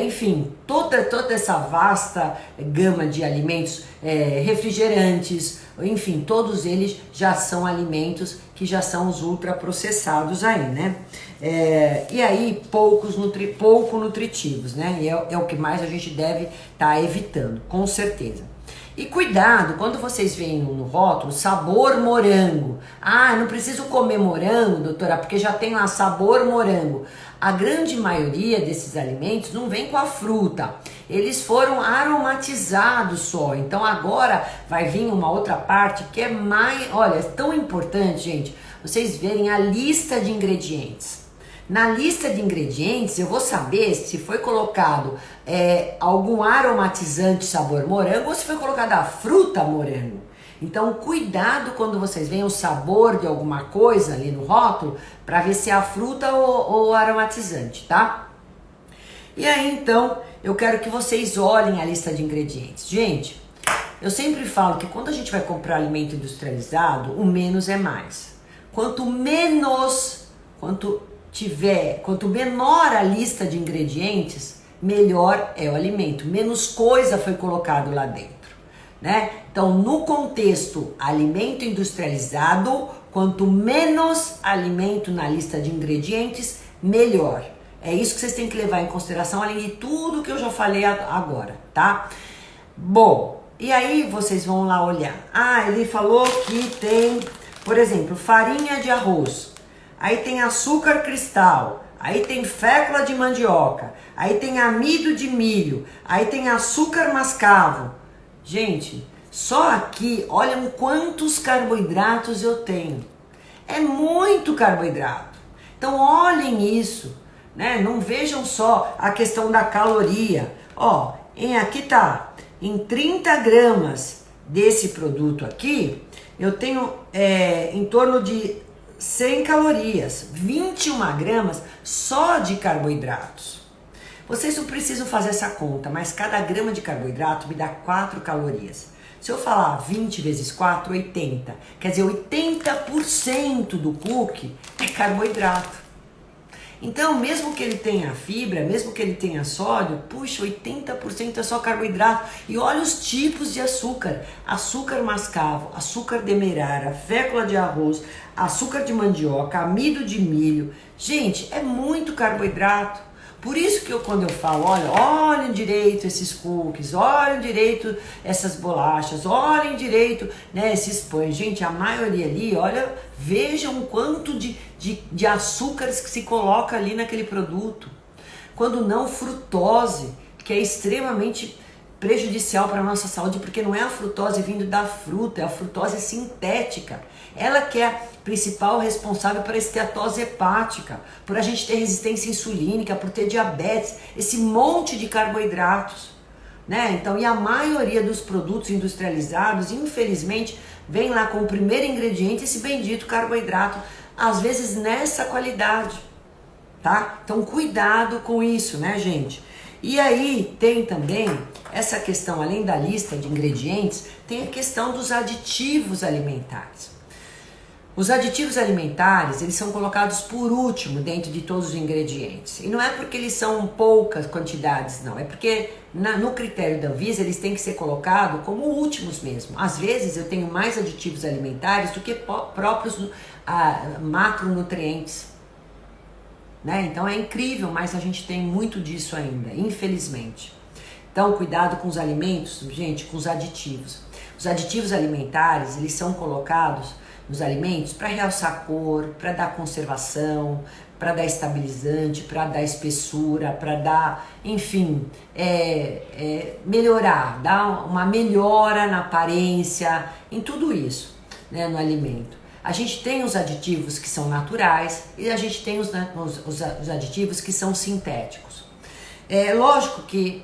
enfim, toda essa vasta gama de alimentos, refrigerantes, enfim, todos eles já são alimentos que já são os ultraprocessados aí, né? E aí pouco nutritivos, né? E é o que mais a gente deve estar evitando, com certeza. E cuidado, quando vocês veem no rótulo, sabor morango. Ah, não preciso comer morango, doutora, porque já tem lá sabor morango. A grande maioria desses alimentos não vem com a fruta. Eles foram aromatizados só. Então agora vai vir uma outra parte que é mais... Olha, é tão importante, gente, vocês verem a lista de ingredientes. Na lista de ingredientes eu vou saber se foi colocado algum aromatizante sabor morango ou se foi colocada a fruta morango. Então cuidado quando vocês veem o sabor de alguma coisa ali no rótulo para ver se é a fruta ou aromatizante, tá? E aí então eu quero que vocês olhem a lista de ingredientes. Gente, eu sempre falo que quando a gente vai comprar alimento industrializado, o menos é mais. Quanto menor a lista de ingredientes, melhor é o alimento, menos coisa foi colocado lá dentro, né? Então, no contexto alimento industrializado, quanto menos alimento na lista de ingredientes, melhor. É isso que vocês têm que levar em consideração, além de tudo que eu já falei agora, tá? Bom, e aí vocês vão lá olhar. Ah, ele falou que tem, por exemplo, farinha de arroz. Aí tem açúcar cristal, aí tem fécula de mandioca, aí tem amido de milho, aí tem açúcar mascavo. Gente, só aqui, olham quantos carboidratos eu tenho. É muito carboidrato. Então olhem isso, né? Não vejam só a questão da caloria. Ó, aqui tá, em 30 gramas desse produto aqui, eu tenho em torno de 100 calorias, 21 gramas só de carboidratos. Vocês não precisam fazer essa conta, mas cada grama de carboidrato me dá 4 calorias. Se eu falar 20 vezes 4, 80. Quer dizer, 80% do cookie é carboidrato. Então, mesmo que ele tenha fibra, mesmo que ele tenha sódio, puxa, 80% é só carboidrato. E olha os tipos de açúcar: açúcar mascavo, açúcar demerara, fécula de arroz, açúcar de mandioca, amido de milho. Gente, é muito carboidrato. Por isso que quando eu falo, olhem direito esses cookies, olhem direito essas bolachas, olhem direito, né, esses pães. Gente, a maioria ali, olha, vejam o quanto de açúcares que se coloca ali naquele produto. Quando não, frutose, que é extremamente prejudicial para a nossa saúde, porque não é a frutose vindo da fruta, é a frutose sintética. Ela que é a principal responsável por esteatose hepática, por a gente ter resistência insulínica, por ter diabetes, esse monte de carboidratos, né? Então, e a maioria dos produtos industrializados, infelizmente, vem lá com o primeiro ingrediente, esse bendito carboidrato, às vezes nessa qualidade, tá? Então, cuidado com isso, né, gente? E aí tem também essa questão, além da lista de ingredientes, tem a questão dos aditivos alimentares. Os aditivos alimentares, eles são colocados por último dentro de todos os ingredientes. E não é porque eles são poucas quantidades, não. É porque no critério da Anvisa eles têm que ser colocados como últimos mesmo. Às vezes eu tenho mais aditivos alimentares do que próprios macronutrientes. Né? Então é incrível, mas a gente tem muito disso ainda, infelizmente. Então cuidado com os alimentos, gente, com os aditivos. Os aditivos alimentares, eles são colocados nos alimentos para realçar a cor, para dar conservação, para dar estabilizante, para dar espessura, para dar, enfim, melhorar, dar uma melhora na aparência, em tudo isso, né, no alimento. A gente tem os aditivos que são naturais e a gente tem os aditivos que são sintéticos. É lógico que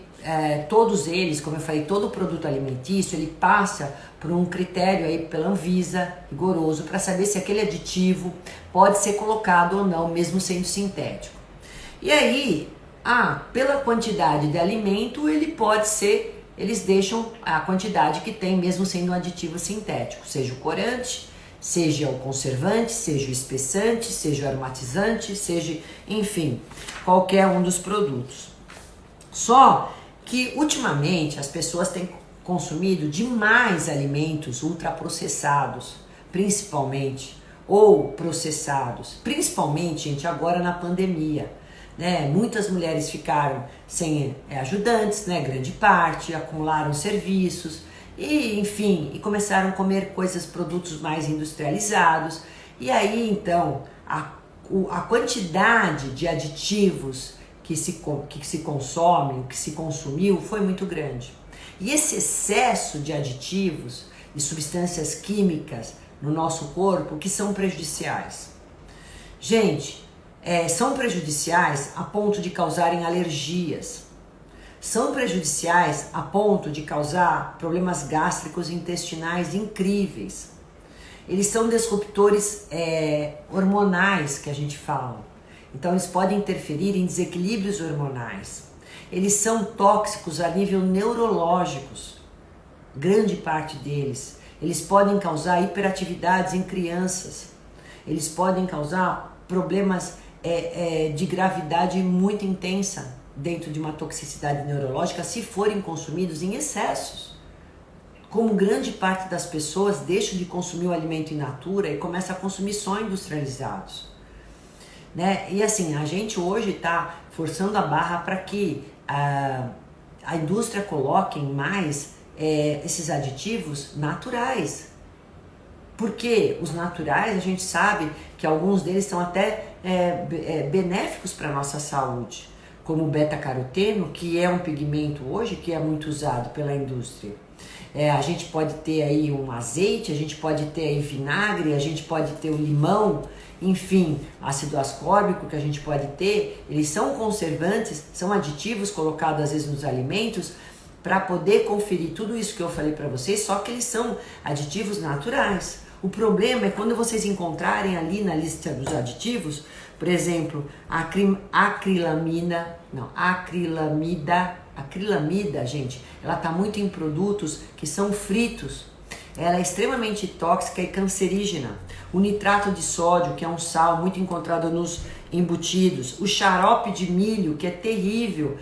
todos eles, como eu falei, todo produto alimentício, ele passa por um critério aí pela Anvisa, rigoroso, para saber se aquele aditivo pode ser colocado ou não, mesmo sendo sintético. E aí, pela quantidade de alimento, ele pode ser, eles deixam a quantidade que tem, mesmo sendo um aditivo sintético, seja o corante, seja o conservante, seja o espessante, seja o aromatizante, seja, enfim, qualquer um dos produtos. Só que ultimamente as pessoas têm consumido demais alimentos ultraprocessados, principalmente, ou processados, principalmente, gente, agora na pandemia, né? Muitas mulheres ficaram sem ajudantes, né? Grande parte, acumularam serviços e, enfim, e começaram a comer produtos mais industrializados. E aí, então, a quantidade de aditivos que se consome, que se consumiu, foi muito grande. E esse excesso de aditivos e substâncias químicas no nosso corpo que são prejudiciais. Gente, são prejudiciais a ponto de causarem alergias. São prejudiciais a ponto de causar problemas gástricos e intestinais incríveis. Eles são disruptores hormonais, que a gente fala. Então eles podem interferir em desequilíbrios hormonais. Eles são tóxicos a nível neurológicos, grande parte deles. Eles podem causar hiperatividades em crianças. Eles podem causar problemas de gravidade muito intensa dentro de uma toxicidade neurológica se forem consumidos em excessos. Como grande parte das pessoas deixam de consumir o alimento in natura e começa a consumir só industrializados. Né? E assim, a gente hoje está forçando a barra para que a indústria coloque mais esses aditivos naturais. Porque os naturais, a gente sabe que alguns deles são até benéficos para a nossa saúde, como o beta-caroteno, que é um pigmento hoje que é muito usado pela indústria. A gente pode ter aí um azeite, a gente pode ter aí vinagre, a gente pode ter o limão, enfim, ácido ascórbico que a gente pode ter. Eles são conservantes, são aditivos colocados às vezes nos alimentos para poder conferir tudo isso que eu falei para vocês, só que eles são aditivos naturais. O problema é quando vocês encontrarem ali na lista dos aditivos, por exemplo, acrilamida, gente, ela está muito em produtos que são fritos. ela é extremamente tóxica e cancerígena. O nitrato de sódio, que é um sal muito encontrado nos embutidos, o xarope de milho, que é terrível,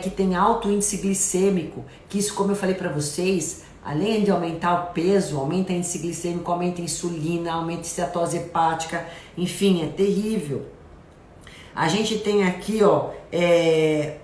que tem alto índice glicêmico, que isso, como eu falei para vocês, além de aumentar o peso, aumenta o índice glicêmico, aumenta a insulina, aumenta a esteatose hepática, enfim, é terrível. A gente tem aqui, ó,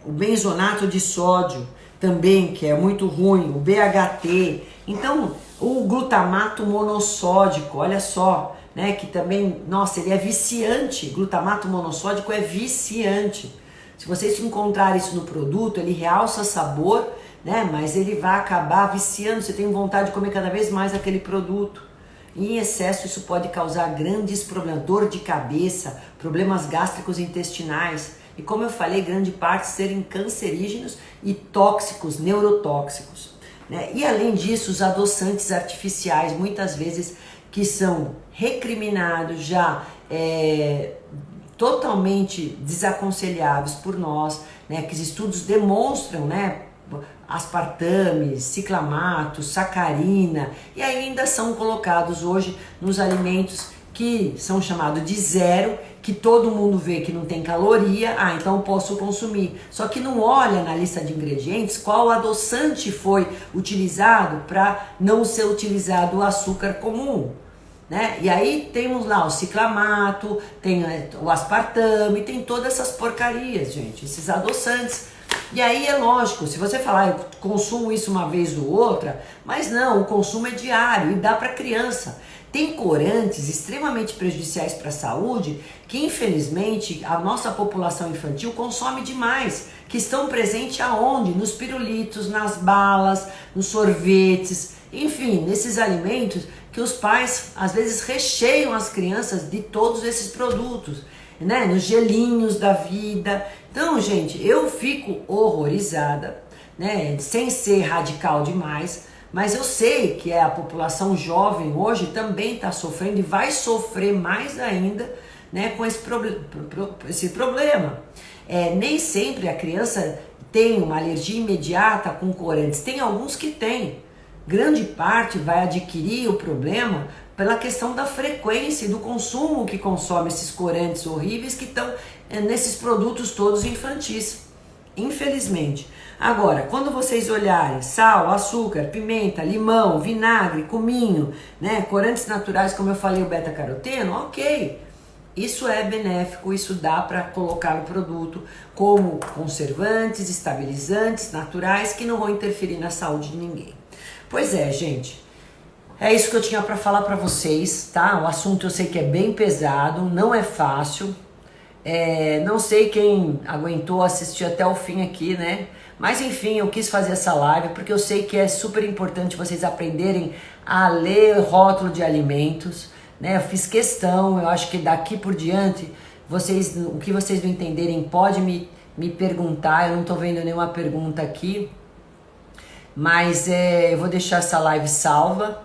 o benzonato de sódio também, que é muito ruim, o BHT. Então, o glutamato monossódico, olha só, né, que também, nossa, ele é viciante. Glutamato monossódico é viciante. Se vocês encontrarem isso no produto, ele realça sabor, né, mas ele vai acabar viciando. Você tem vontade de comer cada vez mais aquele produto. Em excesso, isso pode causar grandes problemas, dor de cabeça, problemas gástricos intestinais e, como eu falei, grande parte serem cancerígenos e tóxicos, neurotóxicos, né? E além disso, os adoçantes artificiais, muitas vezes que são recriminados, já totalmente desaconselháveis por nós, né? Que os estudos demonstram, né? Aspartame, ciclamato, sacarina, e ainda são colocados hoje nos alimentos que são chamados de zero, que todo mundo vê que não tem caloria, então posso consumir. Só que não olha na lista de ingredientes qual adoçante foi utilizado para não ser utilizado o açúcar comum, né? E aí temos lá o ciclamato, tem o aspartame, tem todas essas porcarias, gente, esses adoçantes. E aí é lógico, se você falar, eu consumo isso uma vez ou outra, mas não, o consumo é diário e dá para criança. Tem corantes extremamente prejudiciais para a saúde que, infelizmente, a nossa população infantil consome demais, que estão presentes aonde? Nos pirulitos, nas balas, nos sorvetes, enfim, nesses alimentos que os pais, às vezes, recheiam as crianças de todos esses produtos, né? Nos gelinhos da vida. Então, gente, eu fico horrorizada, né? Sem ser radical demais, mas eu sei que a população jovem hoje também está sofrendo e vai sofrer mais ainda, né, com esse problema. Nem sempre a criança tem uma alergia imediata com corantes, tem alguns que têm. Grande parte vai adquirir o problema pela questão da frequência e do consumo que consome esses corantes horríveis que estão nesses produtos todos infantis, infelizmente. Agora, quando vocês olharem sal, açúcar, pimenta, limão, vinagre, cominho, né, corantes naturais, como eu falei, o beta-caroteno, ok, isso é benéfico, isso dá para colocar no produto como conservantes, estabilizantes naturais que não vão interferir na saúde de ninguém. Pois é, gente, é isso que eu tinha para falar para vocês, tá? O assunto eu sei que é bem pesado, não é fácil, não sei quem aguentou assistir até o fim aqui, né? Mas enfim, eu quis fazer essa live porque eu sei que é super importante vocês aprenderem a ler rótulo de alimentos, né? Eu fiz questão, eu acho que daqui por diante, o que vocês não entenderem pode me perguntar, eu não tô vendo nenhuma pergunta aqui, mas eu vou deixar essa live salva,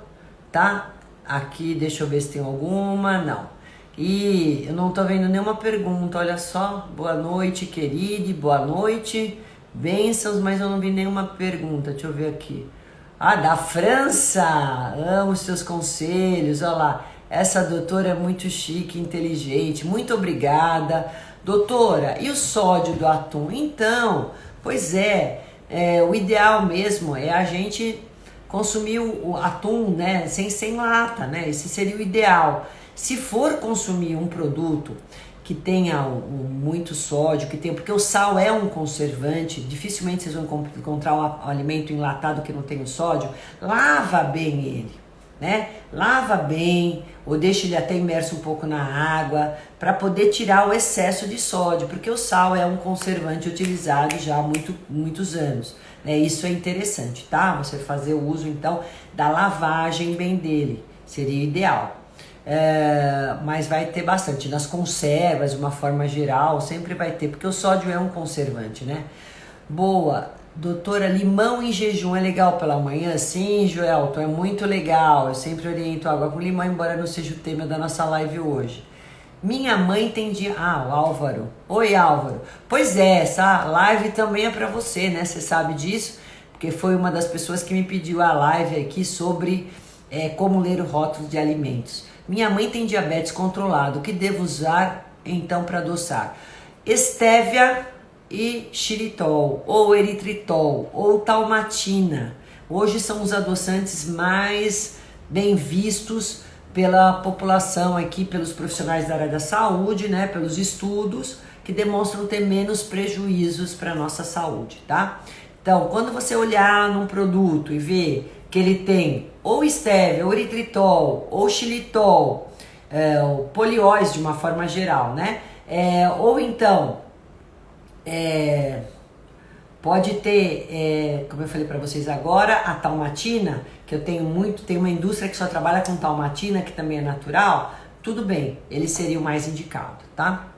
tá? Aqui, deixa eu ver se tem alguma, não. E eu não tô vendo nenhuma pergunta, olha só, boa noite, querida, boa noite, bênçãos, mas eu não vi nenhuma pergunta, deixa eu ver aqui. Ah, da França, amo os seus conselhos, olha lá, essa doutora é muito chique, inteligente, muito obrigada. Doutora, e o sódio do atum? Então, pois o ideal mesmo é a gente consumir o atum, né, sem lata, né, esse seria o ideal. Se for consumir um produto que tenha muito sódio, porque o sal é um conservante, dificilmente vocês vão encontrar um alimento enlatado que não tenha sódio, lava bem ele, né? Lava bem, ou deixa ele até imerso um pouco na água, para poder tirar o excesso de sódio, porque o sal é um conservante utilizado já há muitos anos, né? Isso é interessante, tá? Você fazer o uso, então, da lavagem bem dele, seria ideal. Mas vai ter bastante nas conservas, de uma forma geral, sempre vai ter, porque o sódio é um conservante, né? Boa, doutora, limão em jejum é legal pela manhã? Sim, Joelton, é muito legal, eu sempre oriento água com limão, embora não seja o tema da nossa live hoje. Minha mãe tem dia... Ah, o Álvaro. Oi, Álvaro. Pois essa live também é para você, né? Você sabe disso, porque foi uma das pessoas que me pediu a live aqui sobre como ler o rótulo de alimentos. Minha mãe tem diabetes controlado, o que devo usar então para adoçar? Estévia e xilitol, ou eritritol, ou talmatina. Hoje são os adoçantes mais bem vistos pela população aqui, pelos profissionais da área da saúde, né, pelos estudos, que demonstram ter menos prejuízos para a nossa saúde, tá? Então, quando você olhar num produto e ver que ele tem ou estévia, ou eritritol, ou xilitol, o polióis de uma forma geral, né? Ou então, pode ter, como eu falei para vocês agora, a talmatina, que eu tenho tem uma indústria que só trabalha com talmatina, que também é natural, tudo bem, ele seria o mais indicado, tá?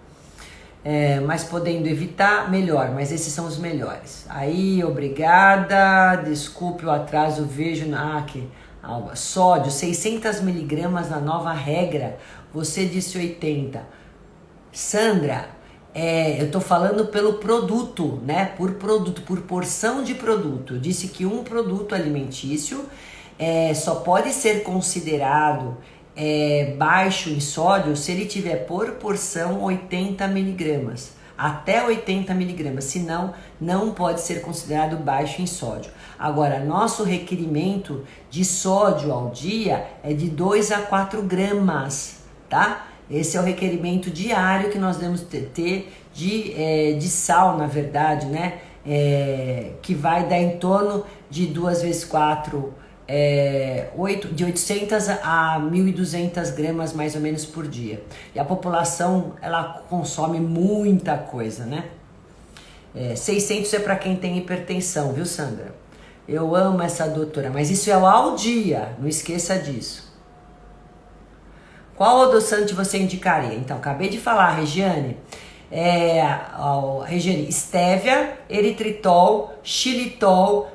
Mas podendo evitar, melhor, mas esses são os melhores. Aí, obrigada, desculpe o atraso, vejo aqui, sódio, 600 miligramas na nova regra, você disse 80. Sandra, eu tô falando pelo produto, né? Por produto, por porção de produto. Eu disse que um produto alimentício só pode ser considerado baixo em sódio se ele tiver por porção 80 miligramas, até 80 miligramas, senão não pode ser considerado baixo em sódio. Agora, nosso requerimento de sódio ao dia é de 2 a 4 gramas, tá? Esse é o requerimento diário que nós devemos ter de sal, na verdade, né? Que vai dar em torno de 2 vezes 4, de 800 a 1.200 gramas mais ou menos por dia. E a população, ela consome muita coisa, né? 600 é para quem tem hipertensão, viu, Sandra? Eu amo essa doutora, mas isso é ao dia, não esqueça disso. Qual adoçante você indicaria? Então, acabei de falar, Regiane. Regiane, estévia, eritritol, xilitol,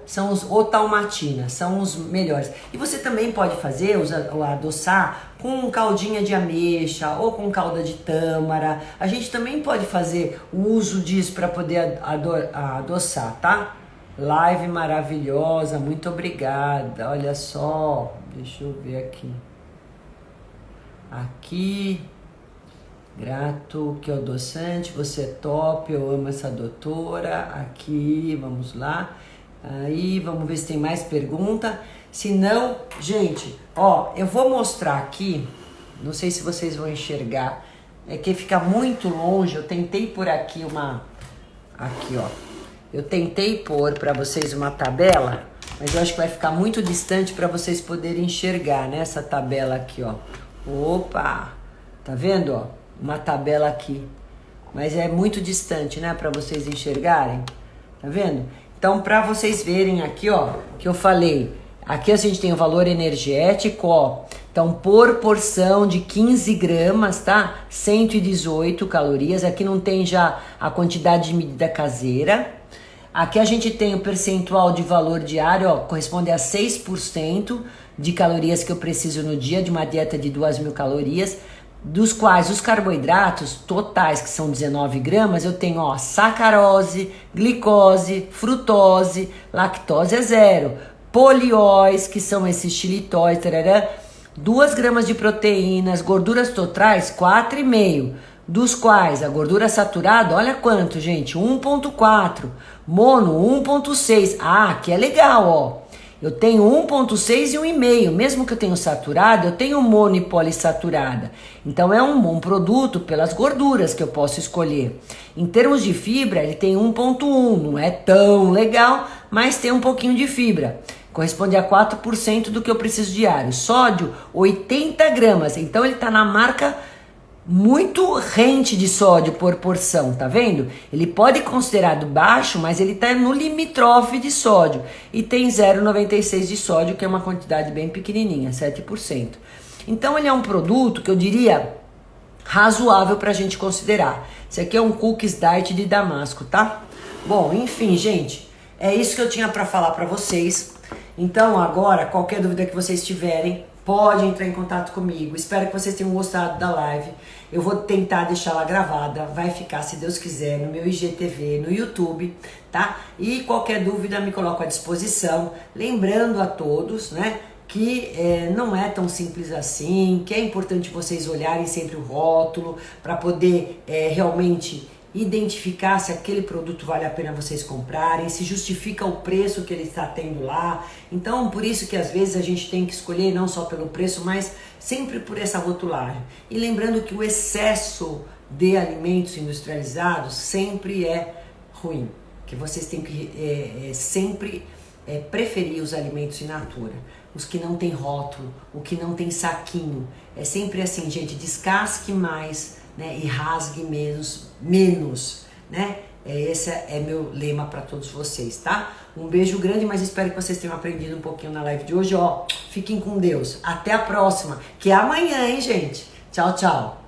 ou talmatina, são os melhores. E você também pode fazer, adoçar com caldinha de ameixa ou com calda de tâmara. A gente também pode fazer o uso disso para poder adoçar, tá? Live maravilhosa, muito obrigada. Olha só, deixa eu ver aqui, grato, que adoçante, você é top, eu amo essa doutora. Aqui, vamos lá. Aí, vamos ver se tem mais pergunta. Se não, gente, eu vou mostrar aqui, não sei se vocês vão enxergar, é que fica muito longe. Eu tentei por aqui eu tentei pôr para vocês uma tabela, mas eu acho que vai ficar muito distante para vocês poderem enxergar, né? Essa tabela aqui, ó. Opa! Tá vendo, ó? Uma tabela aqui. Mas é muito distante, né? Para vocês enxergarem. Tá vendo? Então, para vocês verem aqui, ó, que eu falei. Aqui a gente tem o valor energético, ó. Então, por porção de 15 gramas, tá? 118 calorias. Aqui não tem já a quantidade de medida caseira. Aqui a gente tem o percentual de valor diário, ó, corresponde a 6% de calorias que eu preciso no dia, de uma dieta de 2.000 calorias, dos quais os carboidratos totais, que são 19 gramas, eu tenho, ó, sacarose, glicose, frutose, lactose é 0, polióis, que são esses xilitóis, 2 gramas de proteínas, gorduras totais, 4,5, dos quais a gordura saturada, olha quanto, gente, 1,4, mono 1,6, que é legal, ó. Eu tenho 1,6 e 1,5, mesmo que eu tenha saturado, eu tenho mono e polissaturada. Então é um bom produto pelas gorduras que eu posso escolher. Em termos de fibra, ele tem 1,1, não é tão legal, mas tem um pouquinho de fibra. Corresponde a 4% do que eu preciso diário. Sódio, 80 gramas, então ele está na marca muito rente de sódio por porção, tá vendo? Ele pode ser considerado baixo, mas ele tá no limitrofe de sódio. E tem 0,96 de sódio, que é uma quantidade bem pequenininha, 7%. Então ele é um produto que eu diria razoável pra gente considerar. Esse aqui é um Cookies Diet de Damasco, tá? Bom, enfim, gente, é isso que eu tinha pra falar pra vocês. Então agora, qualquer dúvida que vocês tiverem, pode entrar em contato comigo. Espero que vocês tenham gostado da live. Eu vou tentar deixar ela gravada. Vai ficar, se Deus quiser, no meu IGTV, no YouTube, tá? E qualquer dúvida me coloco à disposição. Lembrando a todos, né, que não é tão simples assim, que é importante vocês olharem sempre o rótulo para poder realmente identificar se aquele produto vale a pena vocês comprarem, se justifica o preço que ele está tendo lá. Então, por isso que às vezes a gente tem que escolher não só pelo preço, mas sempre por essa rotulagem. E lembrando que o excesso de alimentos industrializados sempre é ruim, que vocês têm que sempre preferir os alimentos in natura, os que não tem rótulo, o que não tem saquinho. É sempre assim, gente, descasque mais, né, e rasgue menos, né? Esse é meu lema para todos vocês, tá? Um beijo grande, mas espero que vocês tenham aprendido um pouquinho na live de hoje, ó. Fiquem com Deus. Até a próxima, que é amanhã, hein, gente? Tchau, tchau.